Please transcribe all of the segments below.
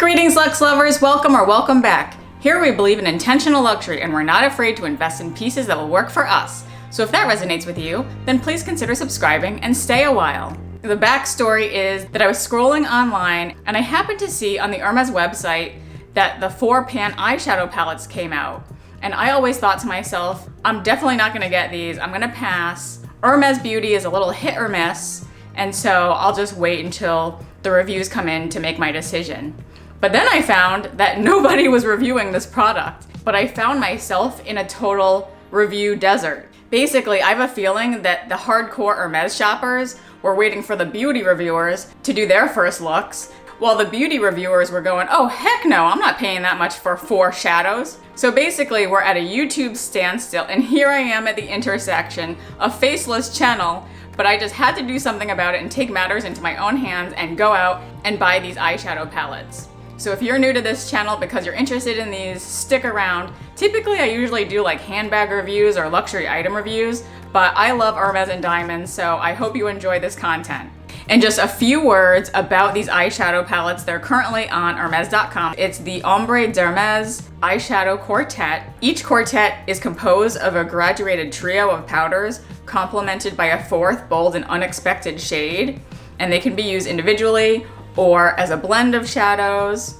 Greetings, luxe lovers. Welcome or welcome back. Here we believe in intentional luxury and we're not afraid to invest in pieces that will work for us. So if that resonates with you, then please consider subscribing and stay a while. The backstory is that I was scrolling online and I happened to see on the Hermes website that the 4-pan eyeshadow palettes came out. And I always thought to myself, I'm definitely not gonna get these, I'm gonna pass. Hermes Beauty is a little hit or miss, and so I'll just wait until the reviews come in to make my decision. But then I found that nobody was reviewing this product, but I found myself in a total review desert. Basically, I have a feeling that the hardcore Hermes shoppers were waiting for the beauty reviewers to do their first looks, while the beauty reviewers were going, oh heck no, I'm not paying that much for 4 shadows. So basically we're at a YouTube standstill, and here I am at the intersection, a faceless channel, but I just had to do something about it and take matters into my own hands and go out and buy these eyeshadow palettes. So if you're new to this channel because you're interested in these, stick around. Typically I usually do like handbag reviews or luxury item reviews, but I love Hermes and diamonds, so I hope you enjoy this content. And just a few words about these eyeshadow palettes. They're currently on Hermes.com. It's the Ombres Mordorées eyeshadow quartet. Each quartet is composed of a graduated trio of powders complemented by a 4th bold and unexpected shade, and they can be used individually or as a blend of shadows.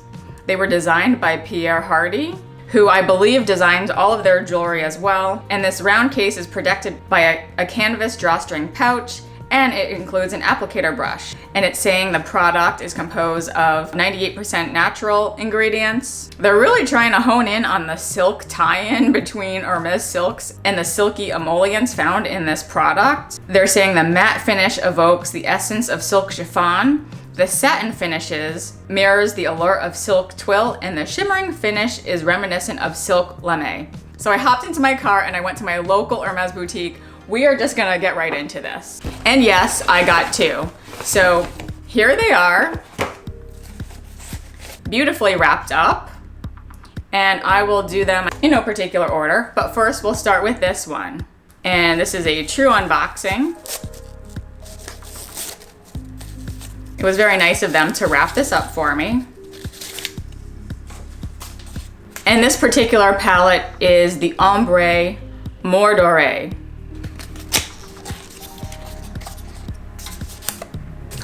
They were designed by Pierre Hardy, who I believe designs all of their jewelry as well. And this round case is protected by a canvas drawstring pouch, and it includes an applicator brush. And it's saying the product is composed of 98% natural ingredients. They're really trying to hone in on the silk tie-in between Hermes silks and the silky emollients found in this product. They're saying the matte finish evokes the essence of silk chiffon. The satin finishes mirrors the allure of silk twill, and the shimmering finish is reminiscent of silk lame. So I hopped into my car and I went to my local Hermes boutique. We are just gonna get right into this. And yes, I got 2. So here they are, beautifully wrapped up. And I will do them in no particular order, but first we'll start with this one. And this is a true unboxing. It was very nice of them to wrap this up for me. And this particular palette is the Ombres Mordorées.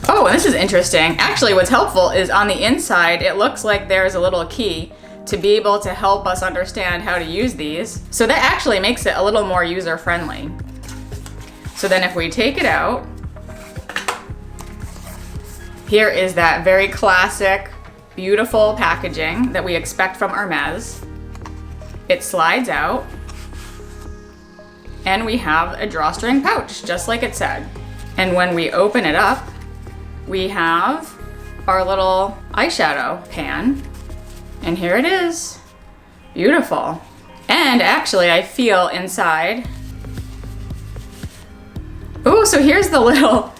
Oh, and this is interesting. Actually, what's helpful is on the inside, it looks like there's a little key to be able to help us understand how to use these. So that actually makes it a little more user-friendly. So then if we take it out, here is that very classic, beautiful packaging that we expect from Hermes. It slides out, and we have a drawstring pouch, just like it said. And when we open it up, we have our little eyeshadow pan, and here it is. Beautiful. And actually, I feel inside. Oh, so here's the little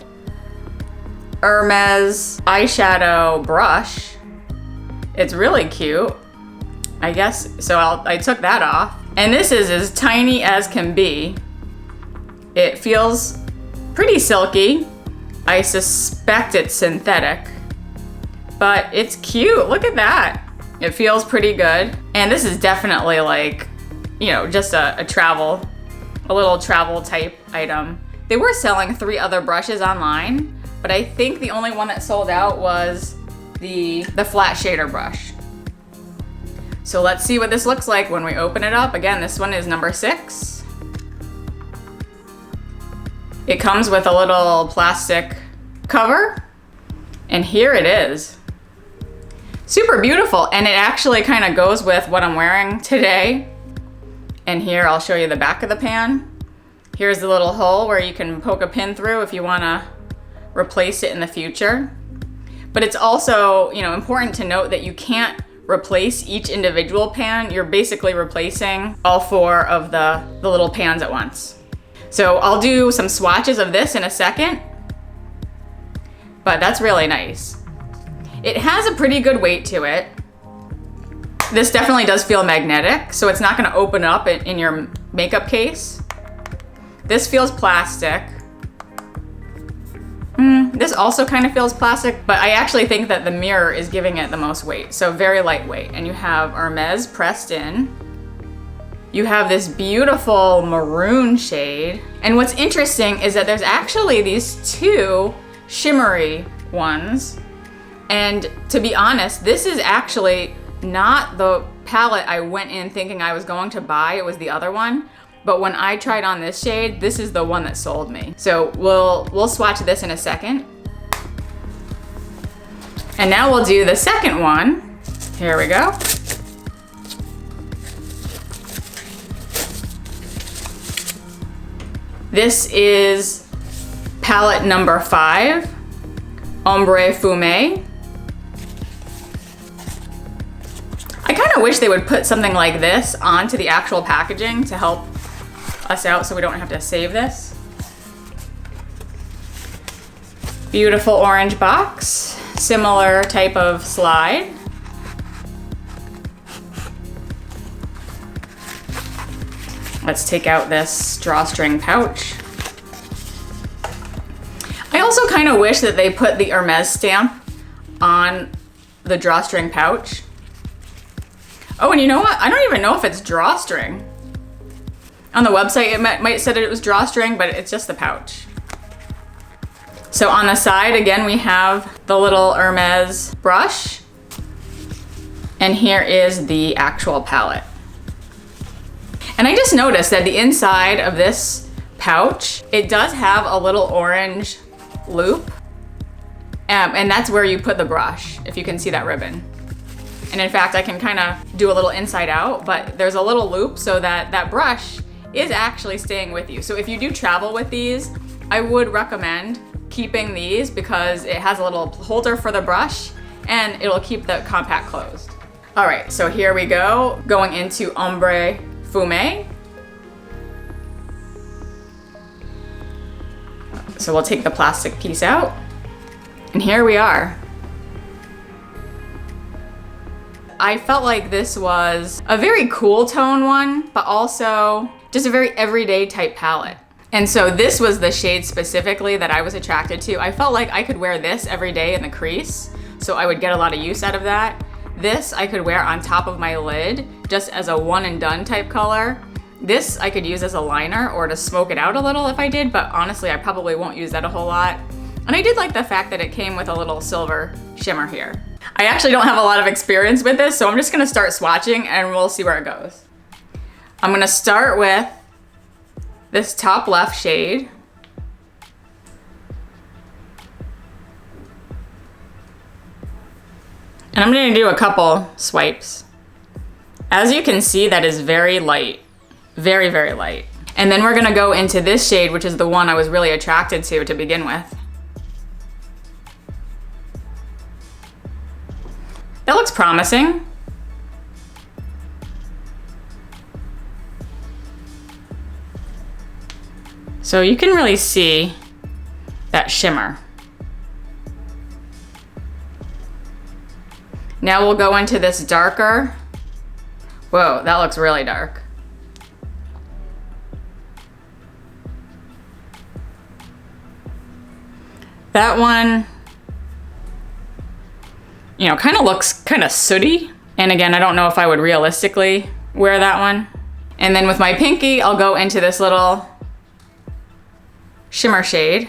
Hermes eyeshadow brush. It's really cute. I guess, so I took that off. And this is as tiny as can be. It feels pretty silky. I suspect it's synthetic, but it's cute. Look at that. It feels pretty good. And this is definitely like, you know, just a little travel type item. They were selling 3 other brushes online, but I think the only one that sold out was the flat shader brush. So let's see what this looks like when we open it up. Again, this one is number 6. It comes with a little plastic cover, and here it is. Super beautiful, and it actually kind of goes with what I'm wearing today. And here, I'll show you the back of the pan. Here's the little hole where you can poke a pin through if you wanna replace it in the future. But it's also, you know, important to note that you can't replace each individual pan. You're basically replacing all 4 of the little pans at once. So I'll do some swatches of this in a second, but that's really nice. It has a pretty good weight to it. This definitely does feel magnetic, so it's not gonna open up in your makeup case. This feels plastic. This also kind of feels plastic, but I actually think that the mirror is giving it the most weight. So very lightweight. And you have Hermès pressed in. You have this beautiful maroon shade. And what's interesting is that there's actually these two shimmery ones. And to be honest, this is actually not the palette I went in thinking I was going to buy. It was the other one. But when I tried on this shade, this is the one that sold me. So we'll swatch this in a second. And now we'll do the second one. Here we go. This is palette number 5, Ombres Fumées. I kind of wish they would put something like this onto the actual packaging to help us out so we don't have to save this. Beautiful orange box, similar type of slide. Let's take out this drawstring pouch. I also kind of wish that they put the Hermès stamp on the drawstring pouch. Oh, and you know what? I don't even know if it's drawstring. On the website, it might said it was drawstring, but it's just the pouch. So on the side, again, we have the little Hermès brush. And here is the actual palette. And I just noticed that the inside of this pouch, it does have a little orange loop. And that's where you put the brush, if you can see that ribbon. And in fact, I can kind of do a little inside out, but there's a little loop so that that brush is actually staying with you. So if you do travel with these, I would recommend keeping these because it has a little holder for the brush and it'll keep the compact closed. All right, so here we go, going into Ombres Fumées. So we'll take the plastic piece out, and here we are. I felt like this was a very cool tone one, but also just a very everyday type palette. And so this was the shade specifically that I was attracted to. I felt like I could wear this every day in the crease, so I would get a lot of use out of that. This I could wear on top of my lid, just as a one and done type color. This I could use as a liner or to smoke it out a little if I did, but honestly, I probably won't use that a whole lot. And I did like the fact that it came with a little silver shimmer here. I actually don't have a lot of experience with this, so I'm just gonna start swatching and we'll see where it goes. I'm gonna start with this top left shade. And I'm gonna do a couple swipes. As you can see, that is very light, very, very light. And then we're gonna go into this shade, which is the one I was really attracted to begin with. That looks promising. So you can really see that shimmer. Now we'll go into this darker. Whoa, that looks really dark. That one, you know, kind of looks kind of sooty. And again, I don't know if I would realistically wear that one. And then with my pinky, I'll go into this little shimmer shade.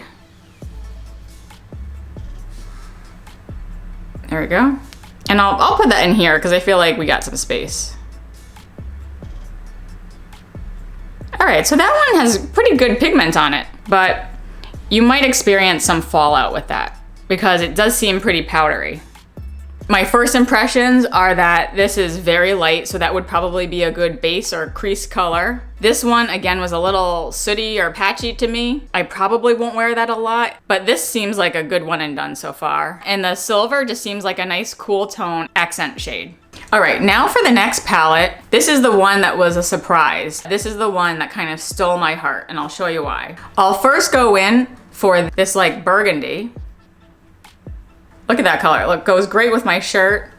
There we go. And I'll put that in here because I feel like we got some space. All right, so that one has pretty good pigment on it, but you might experience some fallout with that because it does seem pretty powdery. My first impressions are that this is very light, so that would probably be a good base or crease color. This one, again, was a little sooty or patchy to me. I probably won't wear that a lot, but this seems like a good one and done so far. And the silver just seems like a nice cool tone accent shade. All right, now for the next palette. This is the one that was a surprise. This is the one that kind of stole my heart, and I'll show you why. I'll first go in for this like burgundy. Look at that color. Look, goes great with my shirt.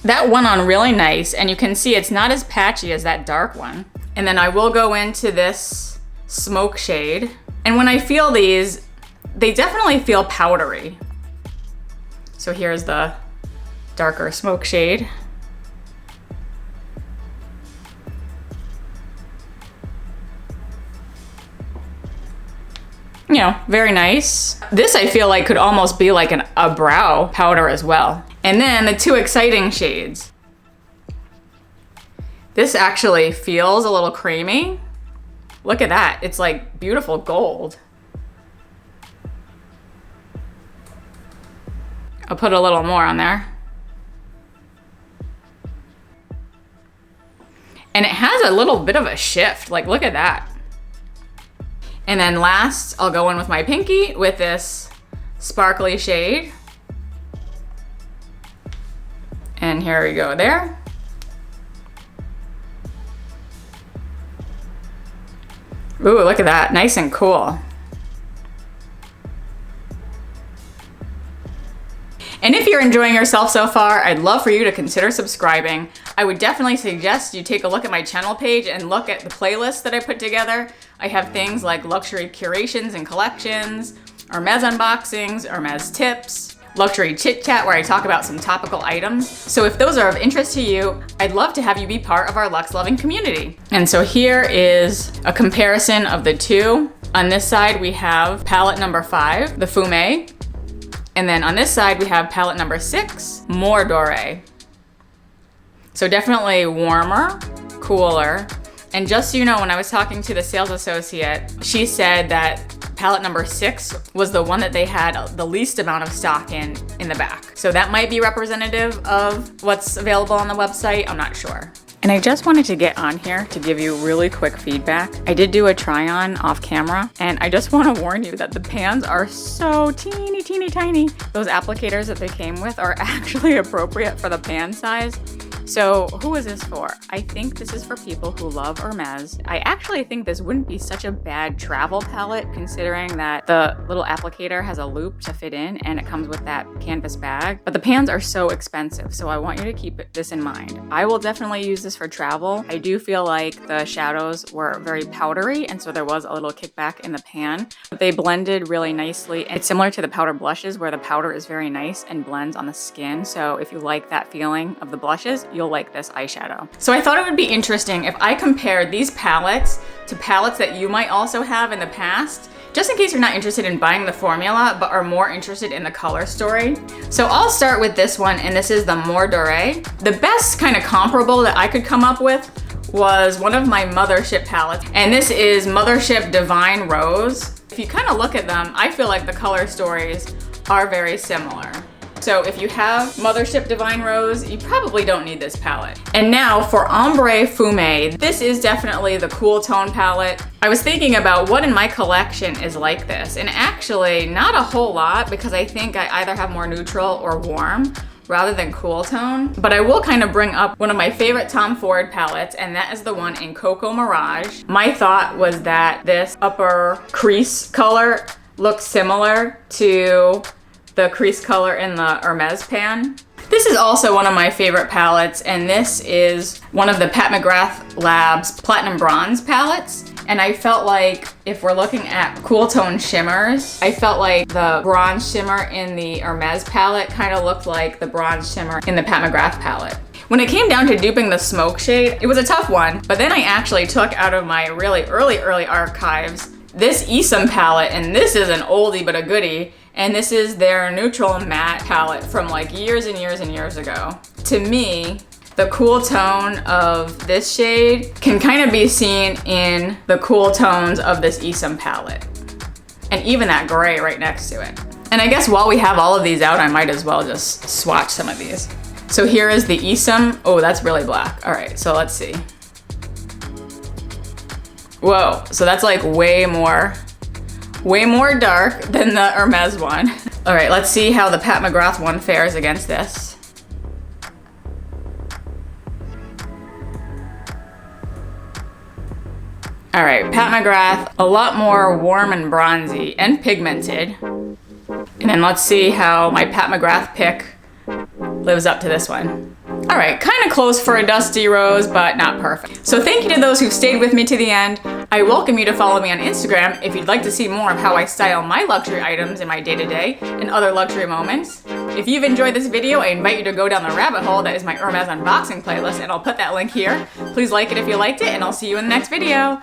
That went on really nice, and you can see it's not as patchy as that dark one. And then I will go into this smoke shade. And when I feel these, they definitely feel powdery. So here's the darker smoke shade. You know, very nice. This I feel like could almost be like a brow powder as well. And then the two exciting shades. This actually feels a little creamy. Look at that, it's like beautiful gold. I'll put a little more on there. And it has a little bit of a shift, like look at that. And then last, I'll go in with my pinky with this sparkly shade. And here we go there. Ooh, look at that, nice and cool. And if you're enjoying yourself so far, I'd love for you to consider subscribing. I would definitely suggest you take a look at my channel page and look at the playlist that I put together. I have things like luxury curations and collections, Hermes unboxings, Hermes tips, luxury chit chat where I talk about some topical items. So if those are of interest to you, I'd love to have you be part of our luxe loving community. And so here is a comparison of the two. On this side, we have palette number 5, the Fumées. And then on this side, we have palette number 6, Mordorées. So definitely warmer, cooler. And just so you know, when I was talking to the sales associate, she said that palette number 6 was the one that they had the least amount of stock in the back. So that might be representative of what's available on the website, I'm not sure. And I just wanted to get on here to give you really quick feedback. I did do a try on off camera, and I just want to warn you that the pans are so teeny tiny. Those applicators that they came with are actually appropriate for the pan size. So who is this for? I think this is for people who love Hermes. I actually think this wouldn't be such a bad travel palette considering that the little applicator has a loop to fit in and it comes with that canvas bag. But the pans are so expensive, so I want you to keep this in mind. I will definitely use this for travel. I do feel like the shadows were very powdery, and so there was a little kickback in the pan, but they blended really nicely. It's similar to the powder blushes where the powder is very nice and blends on the skin. So if you like that feeling of the blushes, you'll like this eyeshadow. So I thought it would be interesting if I compared these palettes to palettes that you might also have in the past, just in case you're not interested in buying the formula, but are more interested in the color story. So I'll start with this one, and this is the Mordorées. The best kind of comparable that I could come up with was one of my Mothership palettes, and this is Mothership Divine Rose. If you kind of look at them, I feel like the color stories are very similar. So if you have Mothership Divine Rose, you probably don't need this palette. And now for Ombres Fumées, this is definitely the cool tone palette. I was thinking about what in my collection is like this, and actually not a whole lot because I think I either have more neutral or warm rather than cool tone. But I will kind of bring up one of my favorite Tom Ford palettes, and that is the one in Cocoa Mirage. My thought was that this upper crease color looks similar to the crease color in the Hermes pan. This is also one of my favorite palettes, and this is one of the Pat McGrath Labs Platinum Bronze palettes. And I felt like if we're looking at cool tone shimmers, I felt like the bronze shimmer in the Hermes palette kind of looked like the bronze shimmer in the Pat McGrath palette. When it came down to duping the smoke shade, it was a tough one, but then I actually took out of my really early archives this Esom palette, and this is an oldie but a goodie. And this is their neutral matte palette from like years and years ago. To me, the cool tone of this shade can kind of be seen in the cool tones of this Esom palette. And even that gray right next to it. And I guess while we have all of these out, I might as well just swatch some of these. So here is the Esom. Oh, that's really black. All right, so let's see. Whoa, so that's like way more dark than the Hermes one. All right, let's see how the Pat McGrath one fares against this. All right, Pat McGrath, a lot more warm and bronzy and pigmented. And then let's see how my Pat McGrath pick lives up to this one. Alright, kind of close for a dusty rose, but not perfect. So thank you to those who've stayed with me to the end. I welcome you to follow me on Instagram if you'd like to see more of how I style my luxury items in my day-to-day and other luxury moments. If you've enjoyed this video, I invite you to go down the rabbit hole that is my Hermes unboxing playlist, and I'll put that link here. Please like it if you liked it, and I'll see you in the next video.